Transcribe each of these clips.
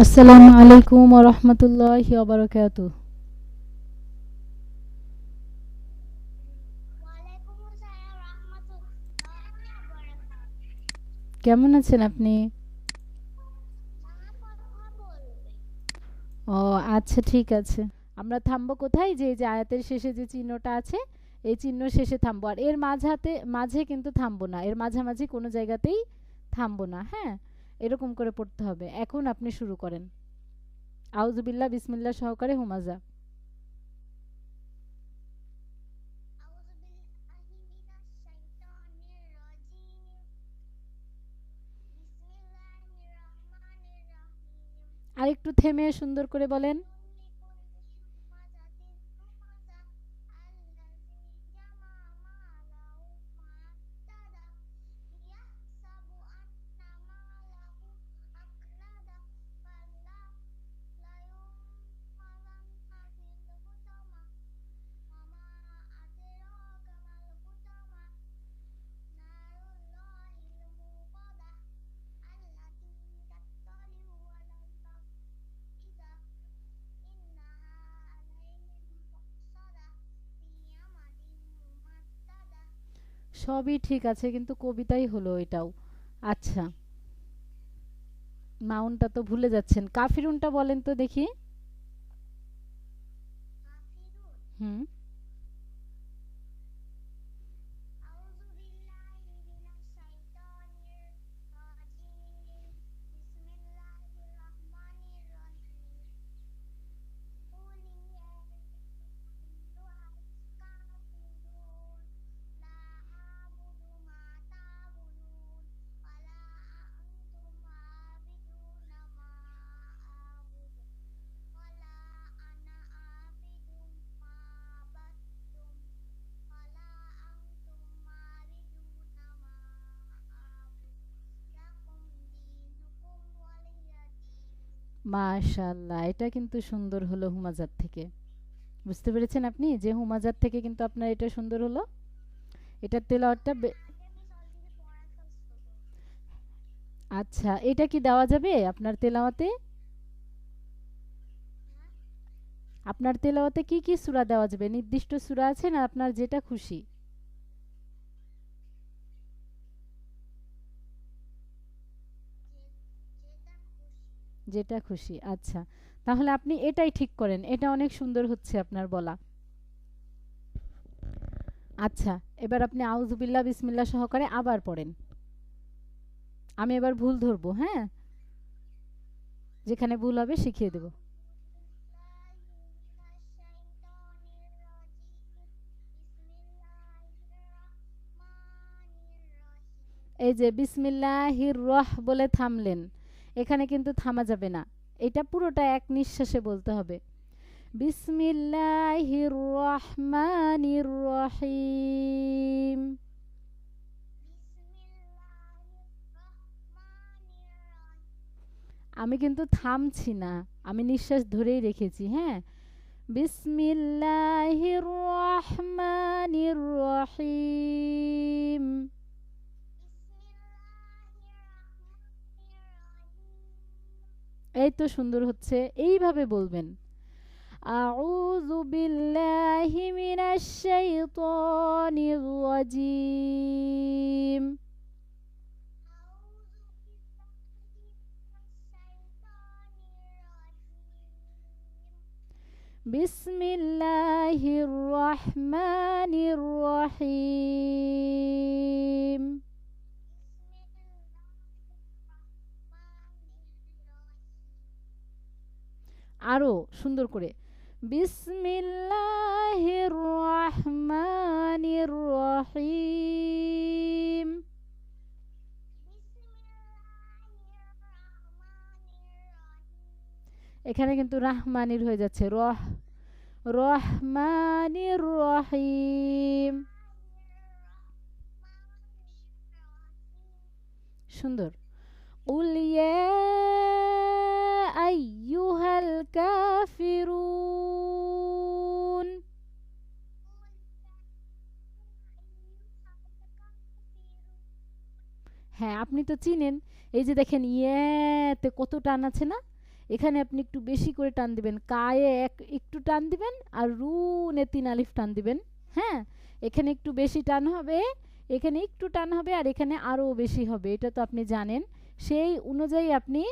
আসসালামু আলাইকুম ওয়া রাহমাতুল্লাহি ওয়া বারাকাতুহু। কেমন আছেন আপনি? ও আচ্ছা, ঠিক আছে। আমরা থামবো কোথায়? যে এই যে আয়াতের শেষে যে চিহ্নটা আছে, এই চিহ্ন শেষে থামবো। আর এর মাঝে কিন্তু থামবো না। এর মাঝামাঝি কোনো জায়গাতেই থামবো না, হ্যাঁ? এরকম করে পড়তে হবে। এখন আপনি শুরু করেন। আউযু বিল্লাহ বিসমিল্লাহ সহকারে হুমাজা। আরেকটু থেমে সুন্দর করে বলেন। সবই ঠিক আছে, কিন্তু কবিতাই হলো এটাও। আচ্ছা, মাউনটা তো ভুলে যাচ্ছেন। কাফিরুনটা বলেন তো দেখি। হুম। মাশাআল্লাহ, এটা কিন্তু সুন্দর হলো হুমাজাত থেকে। বুঝতে পেরেছেন আপনি যে হুমাজাত থেকে কিন্তু আপনার এটা সুন্দর হলো। এটার তেলাওয়াতটা আচ্ছা, এটা কি দেওয়া যাবে আপনার তেলাওয়াতে? আপনার তেলাওয়াতে কি কি সূরা দেওয়া যাবে? নির্দিষ্ট সূরা আছে না আপনার যেটা খুশি? যেটা খুশি। আচ্ছা, তাহলে আপনি এটাই ঠিক করেন। এটা অনেক সুন্দর হচ্ছে আপনার বলা। আচ্ছা, এবার আপনি আউযু বিল্লাহ বিসমিল্লাহ সহকারে আবার পড়েন। আমি এবার ভুল ধরবো, হ্যাঁ? যেখানে ভুল হবে শিখিয়ে দেব। এই যে বিসমিল্লাহির বলে থামলেন। এখানে কিন্তু থামা যাবে না। এটা পুরোটা এক নিঃশ্বাসে বলতে হবে। বিসমিল্লাহির রহমানির রহিম। আমি কিন্তু থামছি না। আমি নিঃশ্বাস ধরেই রেখেছি, হ্যাঁ? বিসমিল্লাহির রহমানির রহিম। এই তো সুন্দর হচ্ছে। এইভাবে বলবেন। আউযু বিল্লাহি মিনাশ শাইতানির রাজিম। বিসমিল্লাহির রহমানির রহিম। আরো সুন্দর করে। বিসমিল্লাহির রহমানির রহিম। এখানে কিন্তু রাহমানির হয়ে যাচ্ছে। রহমানির রহিম। সুন্দর। قل يا أيها الكافرون। হ্যাঁ, আপনি তো চিনেন। এই যে দেখেন ইয়েতে কত টান আছে না? এখানে আপনি একটু বেশি করে টান দিবেন, কায়ে একটু টান দিবেন আর রুনে 3 আলিফ টান দিবেন। হ্যাঁ, এখানে একটু বেশি টান হবে, এখানে একটু টান হবে আর এখানে আরও বেশি হবে, এটা তো আপনি জানেন। সেই অনুযায়ী আপনি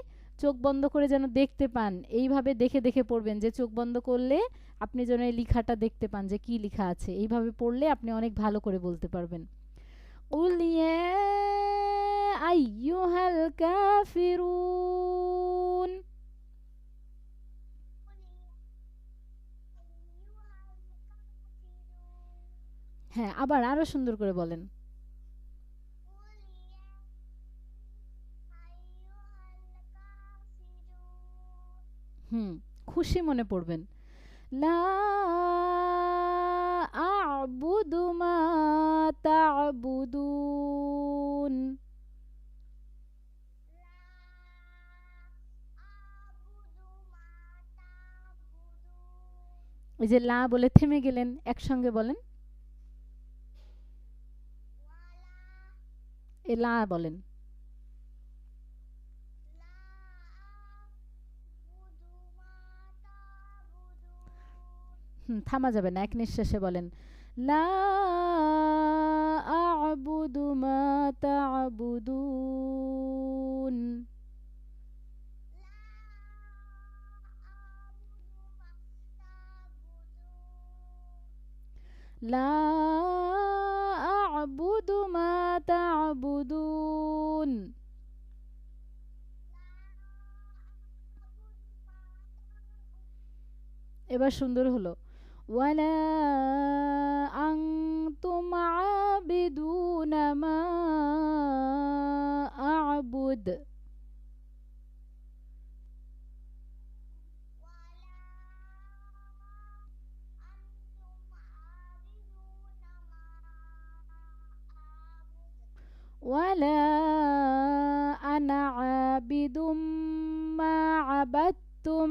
চোখ বন্ধ করে যেন দেখতে পান, এইভাবে দেখে দেখে পড়বেন, যে চোখ বন্ধ করলে আপনি যেন এই লেখাটা দেখতে পান যে কি লেখা আছে। এইভাবে পড়লে আপনি অনেক ভালো করে বলতে পারবেন। قل يا أيها الكافرون। হ্যাঁ, আবার আরো সুন্দর করে বলেন। হুম, খুশি মনে পড়বেন। লা আ'বুদু মা তা'বুদুন। ওই যে লা বলে থেমে গেলেন, একসঙ্গে বলেন। এ লা বলেন। থামা যাবে না, এক নিঃশ্বাসে বলেন। লা আ'বুদু মা তা'বুদুন। লা আ'বুদু মা তা'বুদুন। এবার সুন্দর হলো। ওয়ালা আনতুম আবিদুনা মা আ'বুদ। ওয়ালা আনা আবিদুম মা আবাদতুম।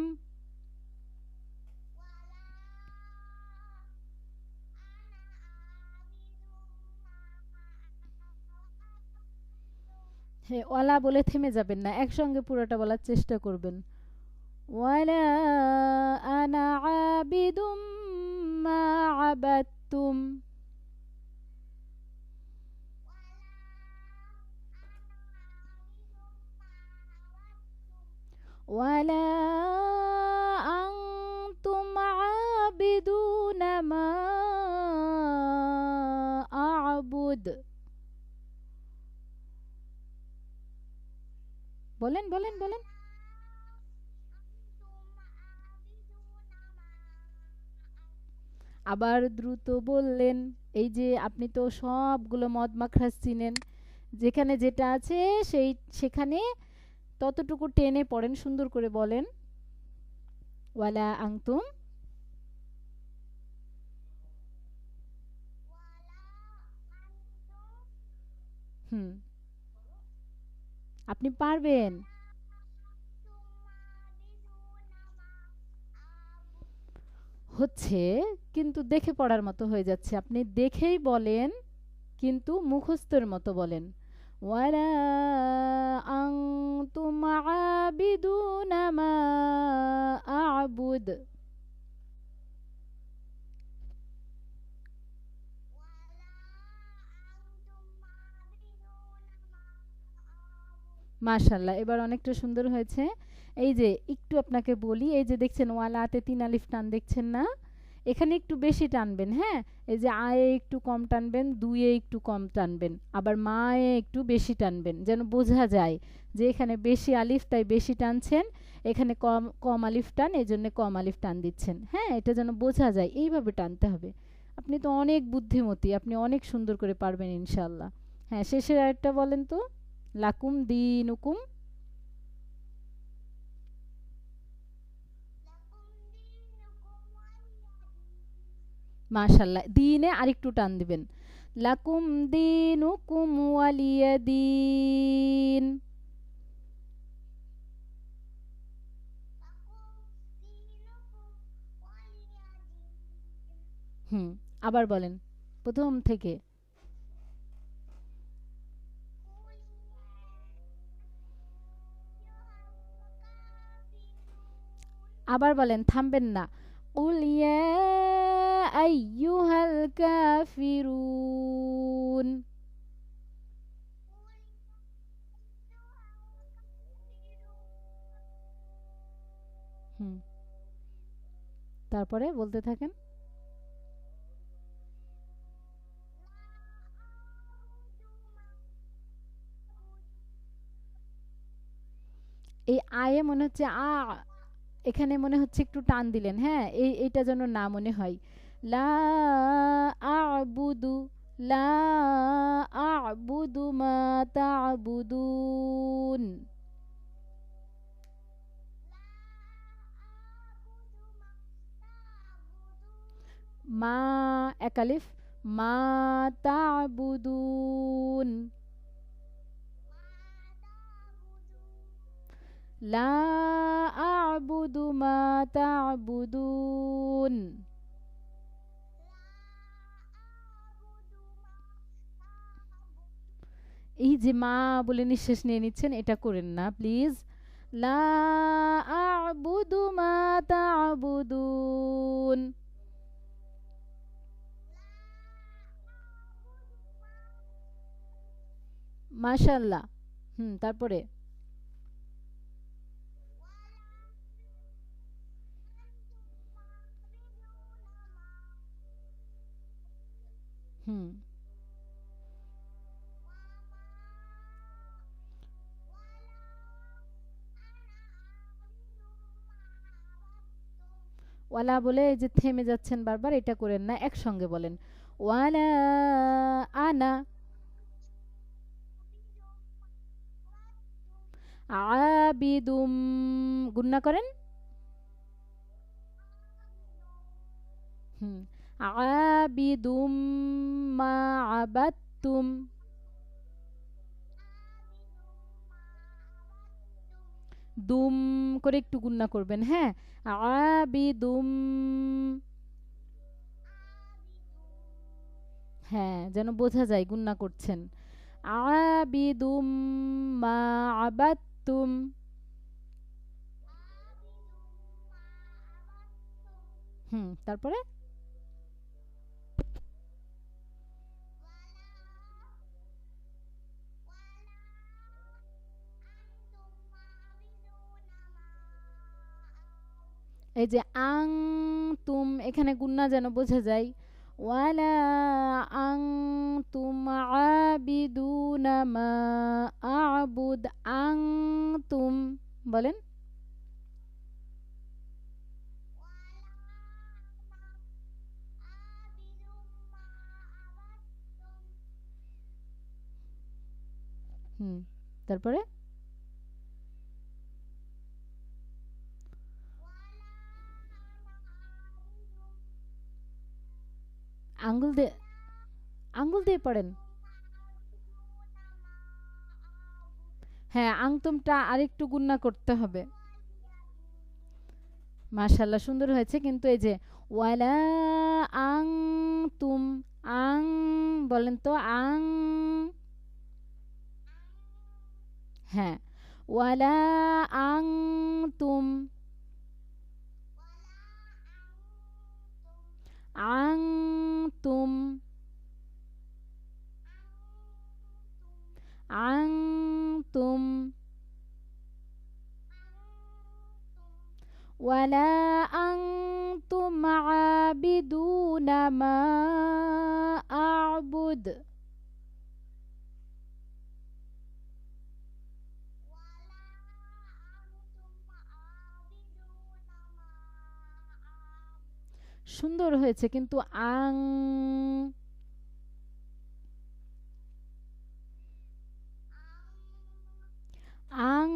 হ্যাঁ, ওয়ালা বলে থেমে যাবেন না, একসঙ্গে পুরোটা বলার চেষ্টা করবেন। ওয়ালা আনা আবিদুম মা আবাদতুম। ওয়ালা আনতুম আবিদুনা মা আ'বুদ। বলেন বলেন বলেন। আবার দ্রুত বললেন। এই যে আপনি তো সবগুলো মদ মাখরাজ চিনেন, যেখানে যেটা আছে সেই সেখানে ততটুকু টেনে পড়েন, সুন্দর করে বলেন। ওয়ালা আনতুম। হুম, আপনি পারবেন। হচ্ছে, কিন্তু দেখে পড়ার মতো হয়ে যাচ্ছে, আপনি দেখেই বলেন কিন্তু মুখস্থের মতো বলেন। ওয়ালা আনতুম আবিদুনা মা আ'বুদ। মাশাআল্লাহ, এবার অনেকটা সুন্দর হয়েছে। এই যে একটু আপনাকে বলি, এই যে দেখছেন ওয়ালাতে ৩ আলিফ টান দেখছেন না? এখানে একটু বেশি টানবেন, হ্যাঁ? এই যে আয়ে একটু কম টানবেন, দুইয়ে একটু কম টানবেন, আবার মায়ে একটু বেশি টানবেন, যেন বোঝা যায় যে এখানে বেশি আলিফ তাই বেশি টানছেন, এখানে কম কম আলিফ টান এজন্য কম আলিফ টান দিচ্ছেন। হ্যাঁ? এটা যেন বোঝা যায়, এইভাবে টানতে হবে। আপনি তো অনেক বুদ্ধিমতী, আপনি অনেক সুন্দর করে পারবেন ইনশাআল্লাহ। হ্যাঁ, শেষের আরেকটা বলেন তো। লাকুম দীনুকুম। মাশাআল্লাহ, দিনে আরেকটু টান দিবেন। লাকুম দীনুকুম ওয়ালিয়া দিন। হুম, আবার বলেন, প্রথম থেকে। আবার বলেন, থামবেন না। কুল ইয়া আইয়ুহাল কাফিরুন। হুম, তারপরে বলতে থাকেন। এই আয়ে মনে হচ্ছে এখানে মনে হচ্ছে একটু টান দিলেন, হ্যাঁ? এইটা যেন না মনে হয়। লা আ'বুদু, লা আ'বুদু মা তা'বুদুন। মা এক আলিফ, মা তা'বুদুন। লা আ'বুদু মা তা'বুদুন। এই যে মা বলে নিঃশ্বাস নিয়ে নিচ্ছেন, এটা করেন না প্লিজ। লা আ'বুদু মা তা'বুদুন। মাশাআল্লাহ। হুম, তারপরে? হুম। ওয়ালা বলে এই যে থেমে যাচ্ছেন বারবার, এটা করেন না, একসঙ্গে বলেন। ওয়ালা আনা আবিদুম, গুন্না করেন। হুম, আবিদুম মা আবাদতুম। দুম করে একটু গুন্না করবেন, হ্যাঁ? আবিদুম, হ্যাঁ, যেন বোঝা যায় গুন্না করছেন। আবিদুম মা আবাদতুম। হুম, তারপরে? এই যে আং তুম, এখানে গুন্না যেন বোঝা যায়। ওয়ালা আং তুম আবিদুনা মা আবুদ। আং তুম বলেন। হুম, তারপরে? আঙ্গুল দিয়ে, আঙ্গুল দিয়ে পড়েন। হ্যাঁ, আংতুমটা আরেকটু গুন্না করতে হবে। মাশাআল্লাহ, সুন্দর হয়েছে, কিন্তু এই যে ওয়ালা আং তুম, আং বলেন তো, আং। হ্যাঁ, ওয়ালা আং তুম, আং তুম, আং তুম, ওয়ালা আং তুম আবিদুনা মা আবুদ। সুন্দর হয়েছে, কিন্তু আং, আং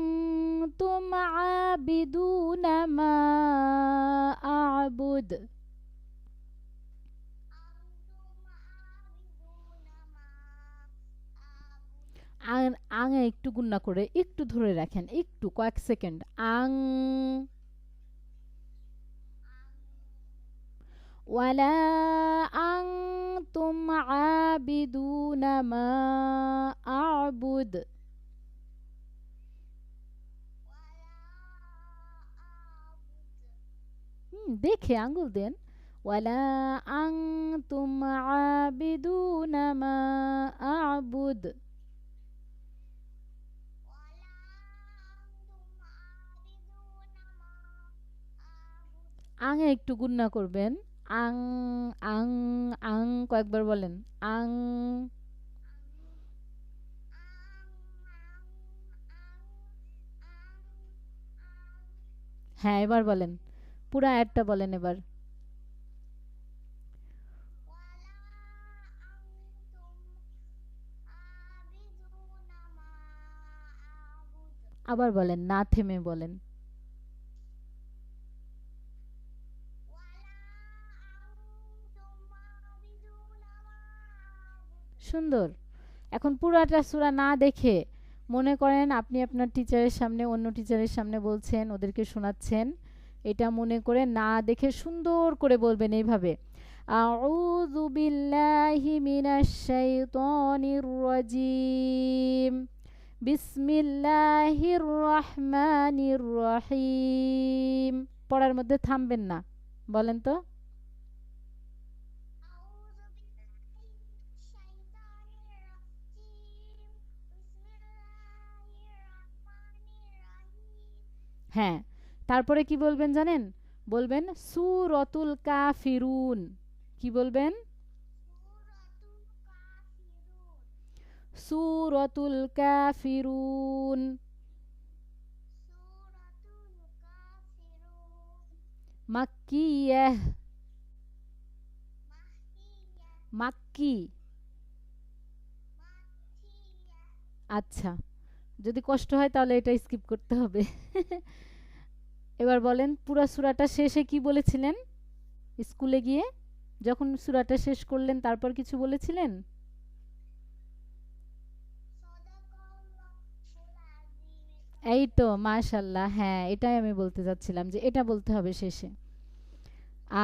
তুম আবিদুনা মা আবুদ। আং, আঙে একটু গুন্না করে একটু ধরে রাখেন, একটু কয়েক সেকেন্ড। আং, ওয়ালা আং তুম আবিদুনা মা আবুদ। দেখে আঙ্গুল দেন। ওয়ালা আনতুম আবিদুনা মা আ'বুদ। আঙে একটু গুণনা করবেন। আং, আং, আং কয়েকবার বলেন। আং। হ্যাঁ, এবার বলেন। পুরা অ্যাডটা বলেন এবার। আবার বলেন, না থেমে বলেন। সুন্দর। এখন পুরাটা সূরা না দেখে মনে করেন আপনি আপনার টিচারের সামনে, অন্য টিচারের সামনে বলছেন, ওদেরকে শোনাচ্ছেন। এটা মনে করে না দেখে সুন্দর করে বলবেন এইভাবে, আউযু বিল্লাহি মিনাশ শাইতানির রাজিম, বিসমিল্লাহির রহমানির রহিম। পড়ার মধ্যে থামবেন না। বলেন তো। হ্যাঁ, তারপরে কি বলবেন জানেন? বলবেন সূরাতুল কাফিরুন। কি বলবেন? সূরাতুল কাফিরুন। মাক্কিয়াহ। মাক্কি। আচ্ছা, যদি কষ্ট হয় তাহলে এটা স্কিপ করতে হবে। এবার বলেন পুরা সূরাটা শেষে কি বলেছিলেন স্কুলে গিয়ে? যখন সূরাটা শেষ করলেন তারপর কিছু বলেছিলেন? এই তো মাশাআল্লাহ, হ্যাঁ, এটাই আমি বলতে যাচ্ছিলাম যে এটা বলতে হবে শেষে।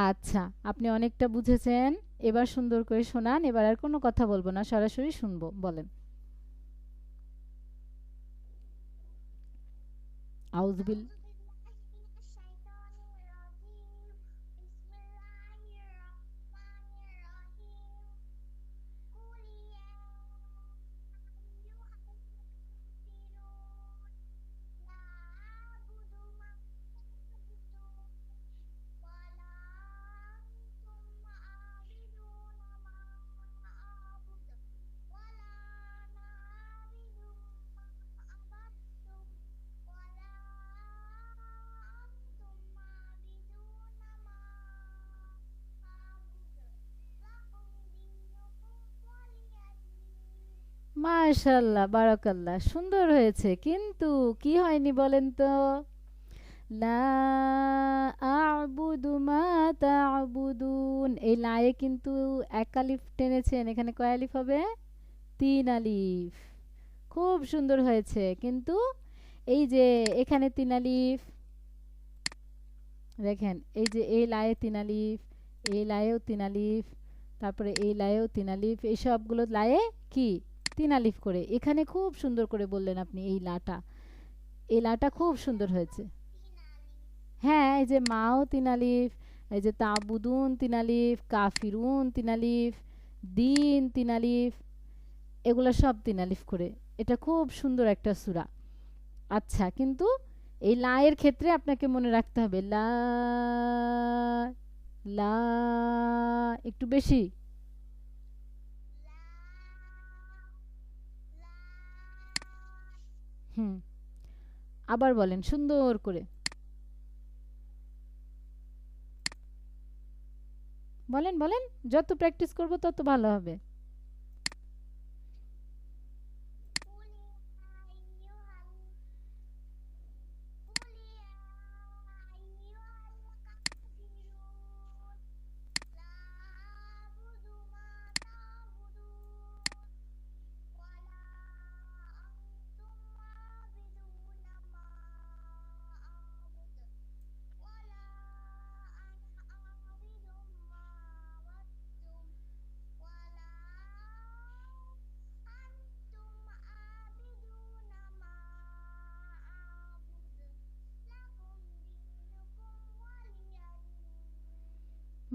আচ্ছা, আপনি অনেকটা বুঝেছেন। এবার সুন্দর করে শোনান। এবার আর কোনো কথা বলবো না, সরাসরি শুনবো। বলেন। আউযু বিল মাশাআল্লাহ, বারাকাল্লাহ। সুন্দর হয়েছে। কিন্তু কি হয়নি বলেন তো? লা আ'বুদু মা তা'বুদুন। এই লা এ কিন্তু এক আলিফ টেনেছেন। এখানে কয় আলিফ হবে? ৩ আলিফ। খুব সুন্দর হয়েছে। কিন্তু এই যে এখানে ৩ আলিফ, দেখেন এই যে এই লায়ে ৩ আলিফ, এই লায়েও ৩ আলিফ, তারপরে এই লায়েও ৩ আলিফ, এই সবগুলো লায়ে কি ৩ আলিফ করে। এখানে খুব সুন্দর করে বললেন আপনি এই লাটা। এই লাটা খুব সুন্দর হয়েছে। হ্যাঁ, এই যে মাও ৩ আলিফ, এই যে তাবুদুন ৩ আলিফ, কাফিরুন ৩ আলিফ, দিন ৩ আলিফ, এগুলো সব ৩ আলিফ করে। এটা খুব সুন্দর একটা সূরা। আচ্ছা, কিন্তু এই লা এর ক্ষেত্রে আপনাকে মনে রাখতে হবে লা, লা একটু বেশি। হুম, আবার বলেন সুন্দর করে। বলেন, বলেন। যত প্র্যাকটিস করব তত ভালো হবে।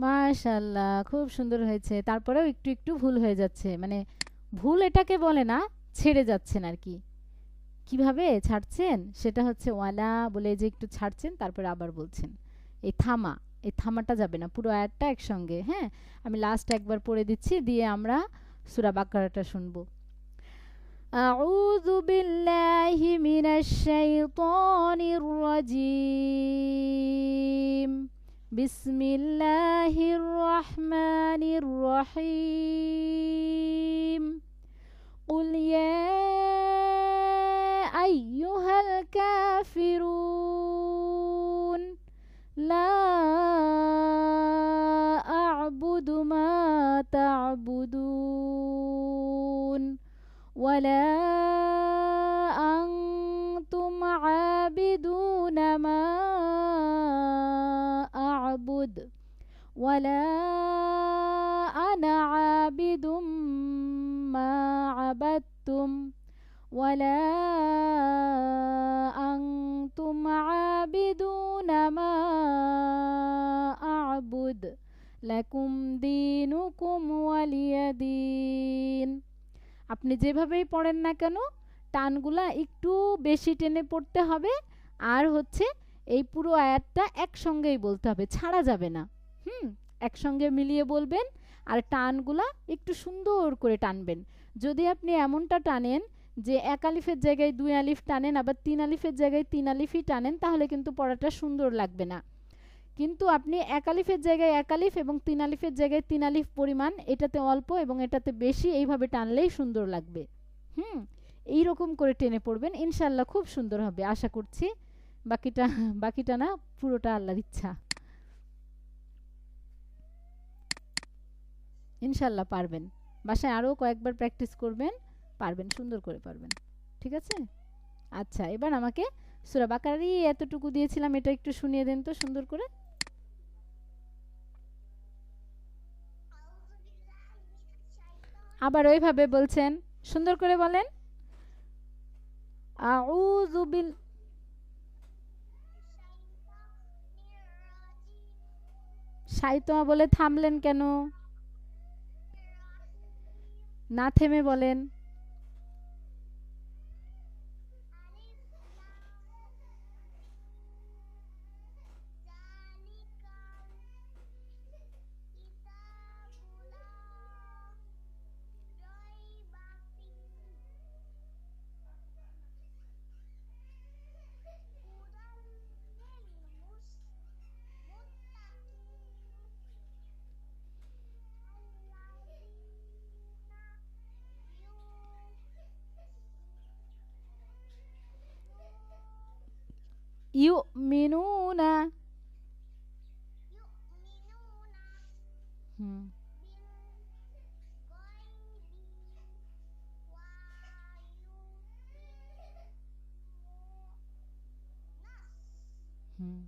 মাশাআল্লাহ, খুব সুন্দর হয়েছে। তারপরেও একটু একটু ভুল হয়ে যাচ্ছে, মানে ভুল এটাকে বলে না, ছেড়ে যাচ্ছেন আর কি। কিভাবে ছাড়ছেন সেটা হচ্ছে ওয়ালা বলে যে একটু ছাড়ছেন, তারপরে আবার বলছেন। এই থামা, এই থামাটা যাবে না, পুরো আয়াতটা একসঙ্গে। হ্যাঁ, আমি লাস্ট একবার পড়ে দিচ্ছি, দিয়ে আমরা সূরা বাকারাটা শুনবো। আউযু বিল্লাহি মিনাশ শাইতানির রাজিম। বিসমিল্লাহির রহমানির রহিম। قل يا أيها الكافرون لا أعبد ما تعبدون ولا أنتم عابدون ما أعبد ولا أنا عابد ما عبدتم ولا أنتم عابدون ما أعبد لكم دينكم ولي دين। আপনি যেভাবেই পড়েন না কেন, টানগুলা একটু বেশি টেনে পড়তে হবে। আর হচ্ছে এই পুরো আয়াতটা একসঙ্গেই বলতে হবে, ছাড়া যাবে না। হুম, একসঙ্গে মিলিয়ে বলবেন। আর টানগুলা একটু সুন্দর করে টানবেন। যদি আপনি এমনটা টানেন যে এক আলিফের জায়গায় দুই আলিফ টানেন, আবার তিন আলিফের জায়গায় তিন আলিফই টানেন, তাহলে কিন্তু পড়াটা সুন্দর লাগবে না। কিন্তু আপনি এক আলিফের জায়গায় এক আলিফ এবং তিন আলিফের জায়গায় তিন আলিফ পরিমাণ, এটাতে অল্প এবং এটাতে বেশি, এইভাবে টানলেই সুন্দর লাগবে। হুম, এইরকম করে টেনে পড়বেন, ইনশাল্লাহ খুব সুন্দর হবে আশা করছি। বাকিটা বাকিটা না, পুরোটা আল্লাহর ইচ্ছা। ইনশাল্লাহ পারবেন। বাসায় আরও কয়েকবার প্র্যাকটিস করবেন, পারবেন, সুন্দর করে পারবেন। ঠিক আছে? আচ্ছা, এবার আমাকে সূরা বাকারারই এতটুকু দিয়েছিলাম, এটা একটু শুনিয়ে দেন তো সুন্দর করে। আবার ওইভাবে বলছেন, সুন্দর করে বলেন। আউযু বিল, শাইতোয়া বলে থামলেন কেন? না থেমে বলেন। ইউমিনুনা। হুম হুম।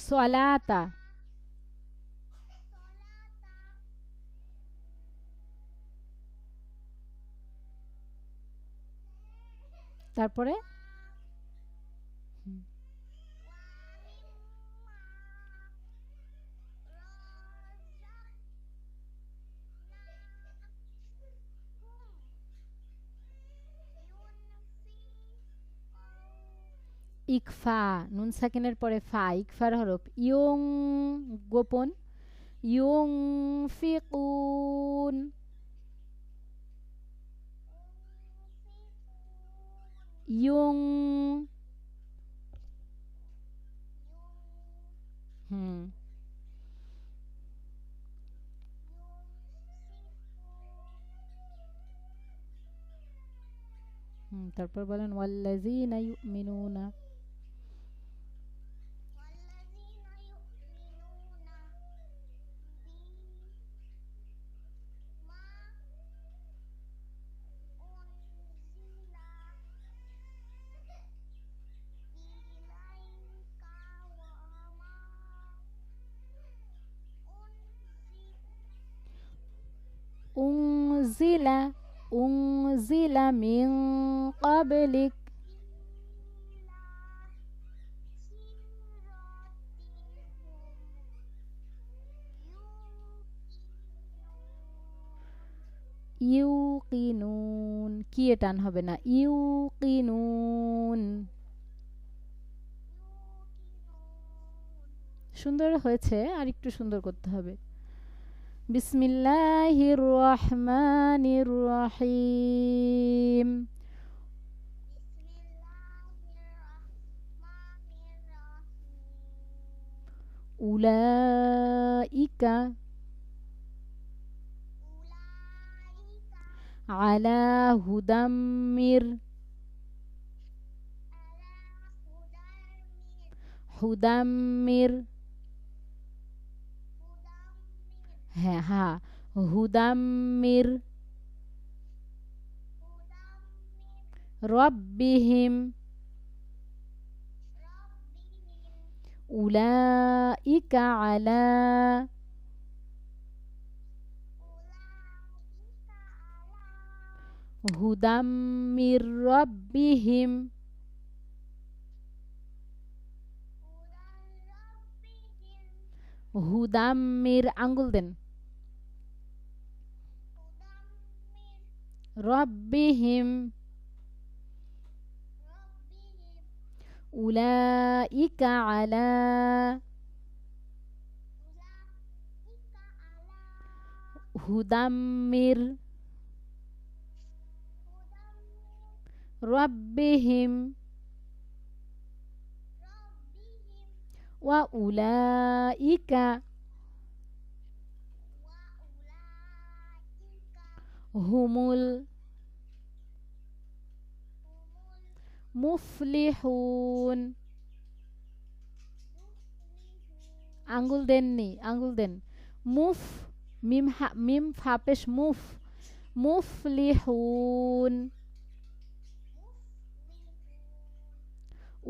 সলাতা। তারপরে হুম, ইকফা, নুন সাকিনের পরে ফা, ইকফার হরফ। ইয়ং, গোপন। Young ফিকুন, young. হুম হুম, তারপর বলেন ওয়াল্লাযীনা ইউমিনুনা। উনজিলা, উনজিলা মিন ক্বাবলিক। ইউকিনুন, কি এ টান হবে না, ইউকিনুন। সুন্দর হয়েছে, আর একটু সুন্দর করতে হবে। বিসমিল্লাহির রহমানির রহিম। উলাইকা আলা হুদাম্মির, হুদাম্মির, হ্যাঁ হ্যাঁ, হুদাম্মির রব্বিহিম, উলাইকা আলা, হুদাম্মির রব্বিহিম, হুদাম্মির আঙ্গুল দেন, রব্বিহিম, উলাইকা আলা, হুদাম্মির রব্বিহিম, ওয়া উলাইকা হুমুল মুফলিহুন। আঙ্গুল দেননি, আঙ্গুল দেন। মুফ, মিম মিম ফাপেশ মুফ, মুফলিহুন।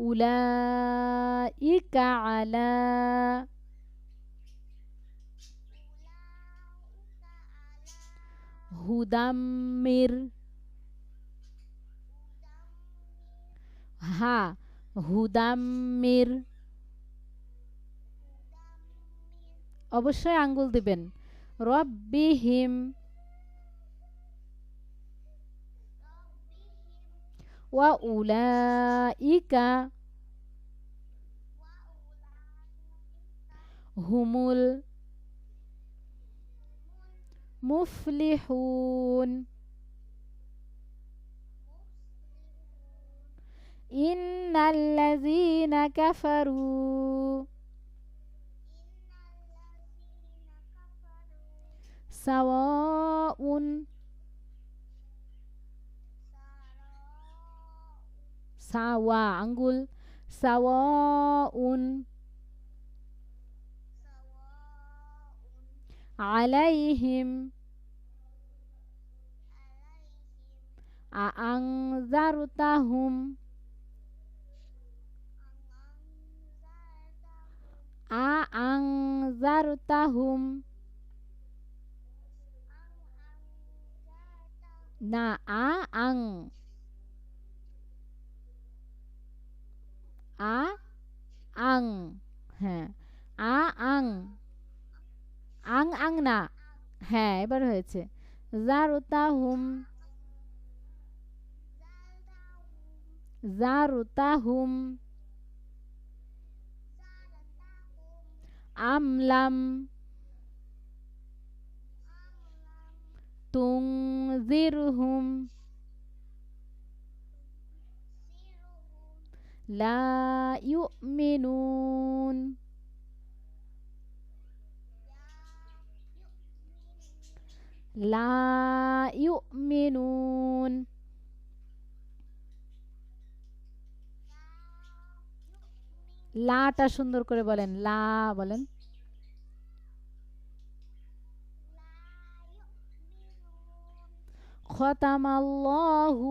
উলাইকা আলা, হুদাম্মির, হা, হুদাম্মির, অবশ্যই আঙ্গুল দিবেন। রব্বিহিম, ওয়া উলাইকা হুমুল মুফলিহুন। ইন্নাল্লাযীনা কাফারু, সাওয়াউন, সাওয়া আঙ্গুল, সাওয়াউন আলাইহিম, আআনজারতাহুম, আআনজারতাহুম, না আআং, আআং, হ্যাঁ আআং, আং আং না, হ্যাঁ এবার হয়েছে। জারতাহুম, জারতাহুম, আমলাম তুনজিরহুম লা ইউমিনুন, লা ইউমিনুন। লাটা সুন্দর করে বলেন, লা বলেন। খতামাল্লাহু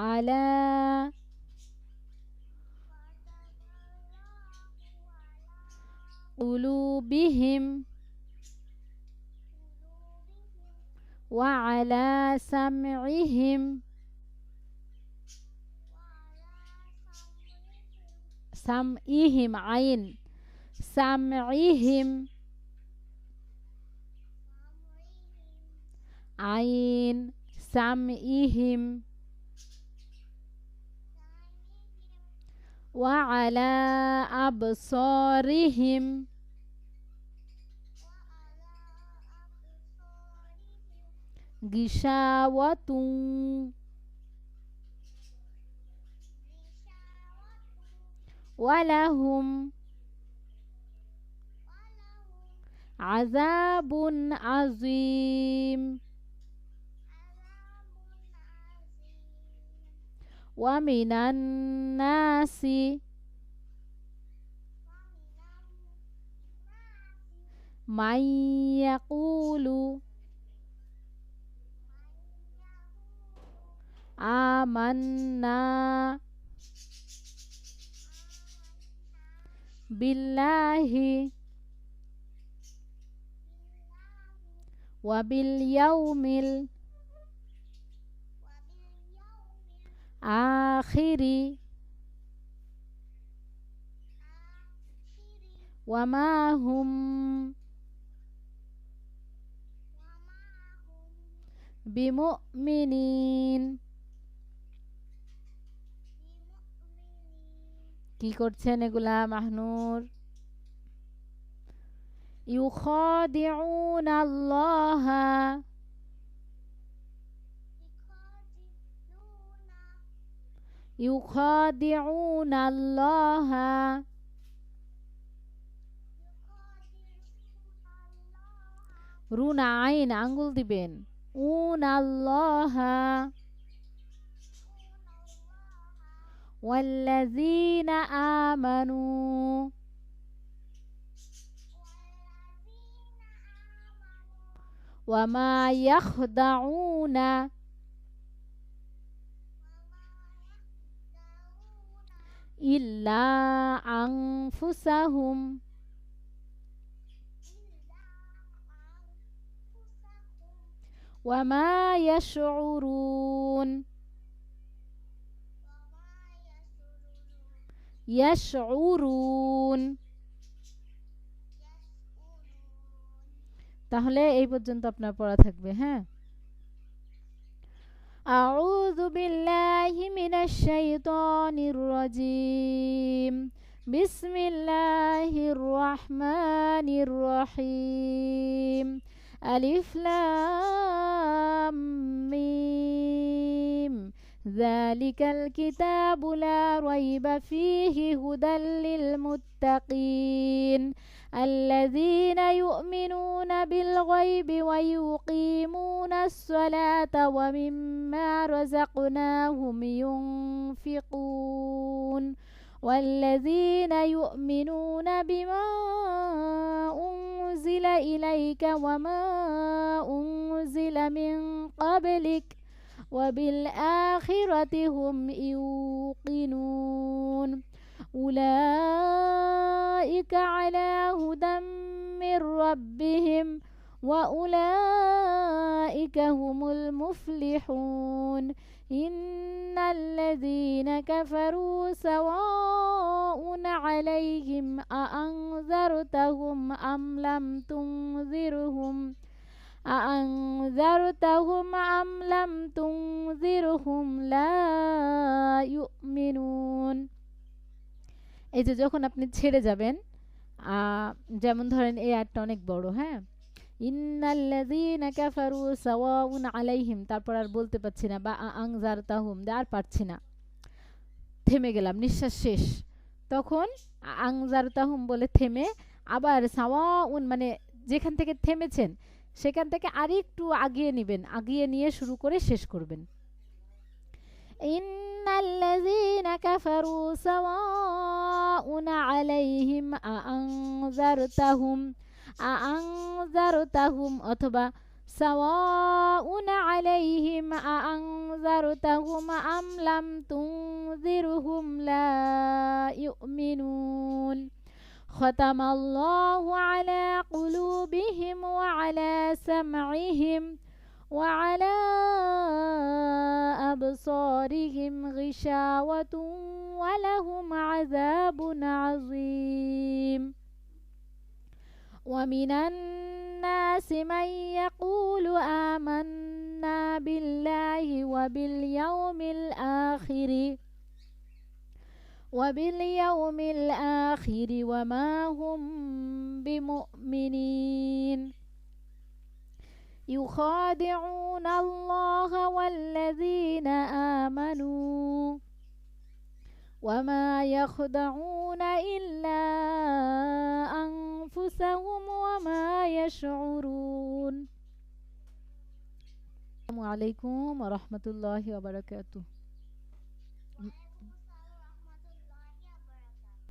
আলা, কুলুবিহিম ওয়া আলা সামইহিম, সামইহিম আইন, সামইহিম আইন, سمعهم وعلى أبصارهم غشاوة ولهم عذاب عظيم ومن الناس من يقول آمنا بالله وباليوم الآخر وما هم بمؤمنين কি করছেন এগুলা মাহনুর يخادعون الله يخادعون الله রুনা আইন আঙ্গুল দিবেন উন আল্লাহ والذين آمنوا وما يخدعون إلا أنفسهم وما يشعرون يشعرون তাহলে এই পর্যন্ত আপনার পড়া থাকবে হ্যাঁ أعوذ بالله من الشيطان الرجيم بسم الله الرحمن الرحيم ألف لام ميم ذلك الكتاب لا ريب فيه هدى للمتقين الذين يؤمنون بالغيب ويقيمون الصلاة ومما رزقناهم ينفقون والذين يؤمنون بما أنزل إليك وما أنزل من قبلك وبالآخرة هم يوقنون أولئك على هدى من ربهم وأولئك هم المفلحون إن الذين كفروا سواء عليهم أأنذرتهم أم لم تنذرهم أأنذرتهم أم لم تنذرهم لا يؤمنون এই যে যখন আপনি ছেড়ে যাবেন যেমন ধরেন এই আয়াতটা অনেক বড় হ্যাঁ ইন্নাল্লাযীনা কাফারু সাওয়াউন আলাইহিম তারপর আর বলতে পারছি না বা আনজারতাহুম আর পারছি না থেমে গেলাম নিঃশ্বাস শেষ তখন আনজারতাহুম বলে থেমে আবার সাওয়াউন মানে যেখান থেকে থেমেছেন সেখান থেকে আরেকটু আগিয়ে নেবেন আগিয়ে নিয়ে শুরু করে শেষ করবেন ইন্নাল্লাযীনা কাফারু সাওয়াউন আলাইহিম আআনজারতাহুম অথবা সাওয়াউন আলাইহিম আআনজারতাহুম আম লাম তুনজিরহুম লা ইউমিনুন ختم الله على قلوبهم وعلى سمعهم وعلى أبصارهم غشاوة ولهم عذاب عظيم ومن الناس من يقول آمنا آمنا بالله وباليوم الآخر وما هم بمؤمنين يخادعون الله والذين آمنوا وما يخدعون إلا أنفسهم وما يشعرون. السلام عليكم ورحمة الله وبركاته.